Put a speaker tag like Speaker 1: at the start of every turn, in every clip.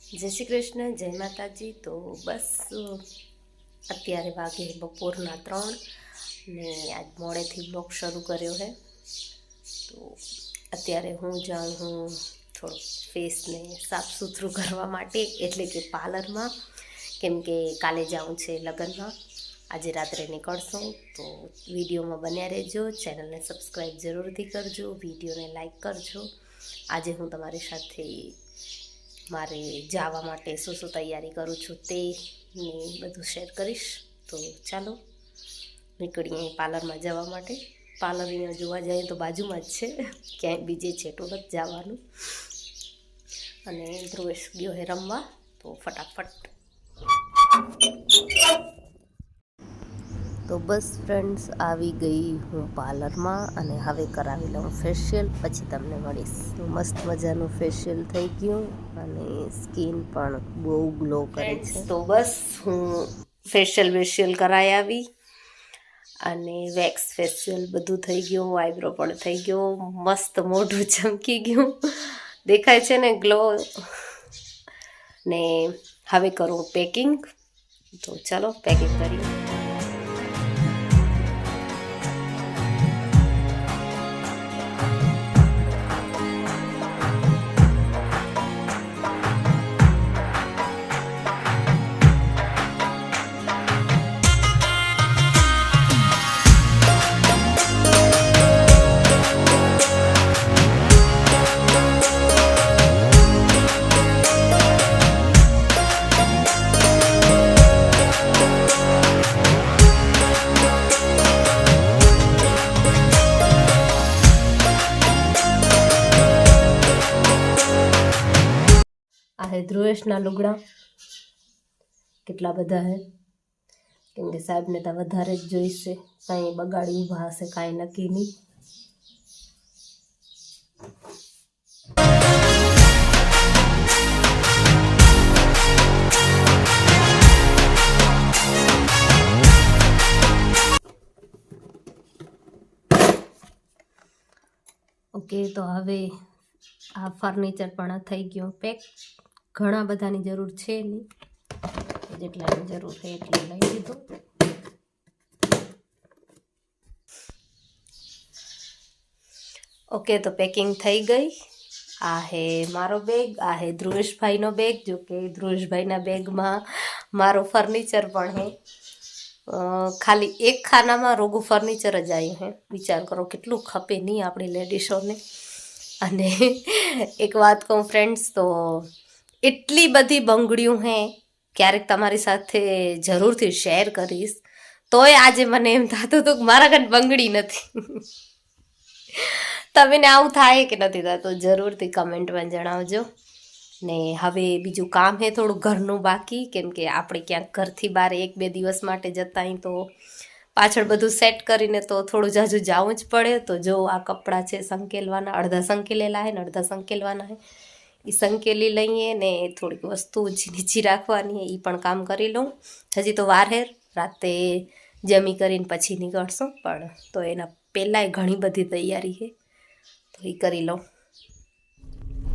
Speaker 1: જય શ્રી કૃષ્ણ, જય માતાજી। તો બસ અત્યારે વાગે બપોરના 3 ને આજ મોડેથી બ્લોગ શરૂ કર્યો છે। તો અત્યારે હું જાઉં હું થોડું ફેસને સાફ સુથરું કરવા માટે, એટલે કે પાર્લરમાં, કેમ કે કાલે જાઉં છે લગ્નમાં। આજે રાત્રે નીકળશું, તો વિડીયોમાં બન્યા રહેજો। ચેનલને સબસ્ક્રાઈબ જરૂરથી કરજો, વિડીયોને લાઈક કરજો। આજે હું તમારી સાથે મારે જવા માટે શું શું તૈયારી કરું છું તે ને બધું શેર કરીશ। તો ચાલો નીકળીએ પાર્લરમાં જવા માટે। પાર્લર અહીંયા જોવા જઈએ તો બાજુમાં જ છે, ક્યાંય બીજે છેટું નથી જવાનું। અને ધ્રુવેશ ગયો હે રમવા, તો ફટાફટ। તો બસ ફ્રેન્ડ્સ, આવી ગઈ હું પાર્લરમાં અને હવે કરાવી લઉં ફેશિયલ, પછી તમને મળીશ। તો મસ્ત મજાનું ફેશિયલ થઈ ગયું અને સ્કિન પણ બહુ ગ્લો કરે છે। તો બસ હું ફેશિયલ કરાવી આવી અને વેક્સ ફેશિયલ બધું થઈ ગયું, આઈબ્રો પણ થઈ ગયો, મસ્ત મોઢું ચમકી ગયું, દેખાય છે ને ગ્લો। ને હવે કરું પેકિંગ, તો ચાલો પેકિંગ કરીએ। આ હે ધ્રુવેશના લુગડા, કેટલા બધા હે, કેમ કે સાહેબને તો વધારે જ જોઈશે, કાંઈ બગાડી ઊભા હશે કાંઈ નક્કી નહીં। ઓકે, તો હવે આ ફર્નિચર પણ થઈ ગયું પેક। ઘણા બધાની જરૂર છે નહીં, જેટલાની જરૂર છે એટલું લઈ લીધું। ઓકે, તો પેકિંગ થઈ ગઈ। આ હે મારો બેગ, આ હે ધ્રુવેશભાઈનો બેગ। જો કે ધ્રુવેશભાઈના બેગમાં મારો ફર્નિચર પણ હે, ખાલી એક ખાનામાં રોગું ફર્નિચર જ આવ્યું હે। વિચાર કરો કેટલું ખપે નહીં આપણી લેડીઝોને। અને એક વાત કહું ફ્રેન્ડ્સ, તો એટલી બધી બંગડીઓ હે, ક્યારેક તમારી સાથે જરૂરથી શેર કરીશ। તોય આજે મને એમ થતું હતું કે મારા ઘરે બંગડી નથી। તમને આવું થાય કે નથી થતું, જરૂરથી કમેન્ટમાં જણાવજો। ને હવે બીજું કામ હે થોડું ઘરનું બાકી, કેમ કે આપણે ક્યાંક ઘરથી બહાર 1-2 દિવસ માટે જતા હોય તો પાછળ બધું સેટ કરીને તો થોડું જાજુ જવું જ પડે। તો જો આ કપડાં છે સંકેલવાના, અડધા સંકેલેલા હે ને અડધા સંકેલવાના હે, એ સંકેલી લઈએ ને થોડીક વસ્તુ નીચી રાખવાની હે, એ પણ કામ કરી લઉં। હજી તો વાર હે, રાતે જમી કરીને પછી નીકળશું, પણ તો એના પહેલાંય ઘણી બધી તૈયારી છે, તો એ કરી લઉં।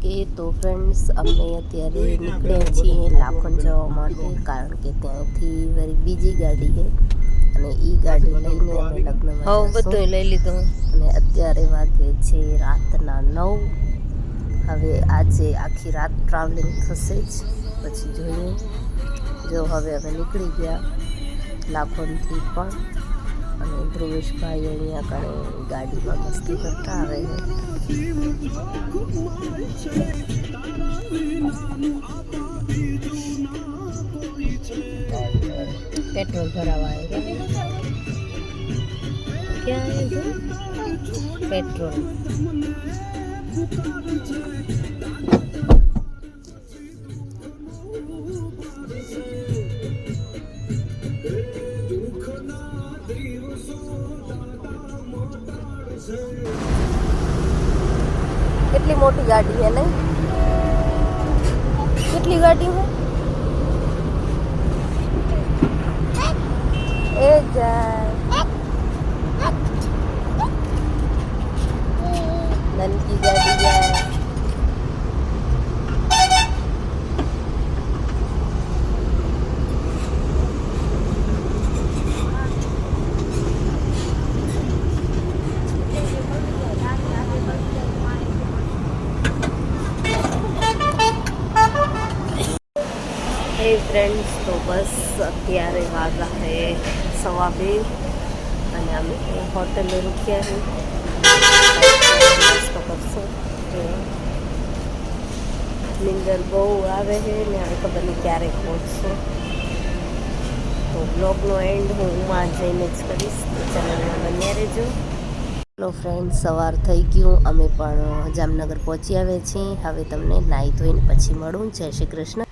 Speaker 1: કે તો ફ્રેન્ડ્સ, અમે અત્યારે નીકળ્યા છીએ લાખોન જવા માટે, કારણ કે ત્યાંથી વળી બીજી ગાડી છે અને એ ગાડી લઈને અમે લગ્નમાં બધું લઈ લીધું। અને અત્યારે વાગે છે રાતના 9। હવે આજે આખી રાત ટ્રાવેલિંગ થશે જ, પછી જોઈએ। જો હવે અમે નીકળી ગયા લાખોનથી પણ, અને ધ્રુવેશભાઈ અહીંયા કણે ગાડીમાં મસ્તી કરતા આવે છે। પેટ્રોલ ભરાવા આવે ક્યાં પેટ્રોલ। કેટલી મોટી ગાડી છે નહીં? કેટલી ગાડી છે એ જાય નનકી ગાડી જાય। ફ્રેન્ડ્સ, તો બસ અત્યારે વાગા હે 2:15 અને અમે હોટલે રૂક્યા નાસ્તો કરશું. નીંદર બહુ આવે છે ને હવે ખબર નહીં ક્યારે પહોંચશું. તો બ્લોગનો એન્ડ હું જઈને જ કરીશ, તો ચેનલમાં બન્યા રહેજો. હેલો ફ્રેન્ડ, સવાર થઈ ગયું, અમે પણ જામનગર પહોંચી આવ્યા છીએ. હવે તમને નાહી ધોઈને પછી મળું. જય શ્રી કૃષ્ણ.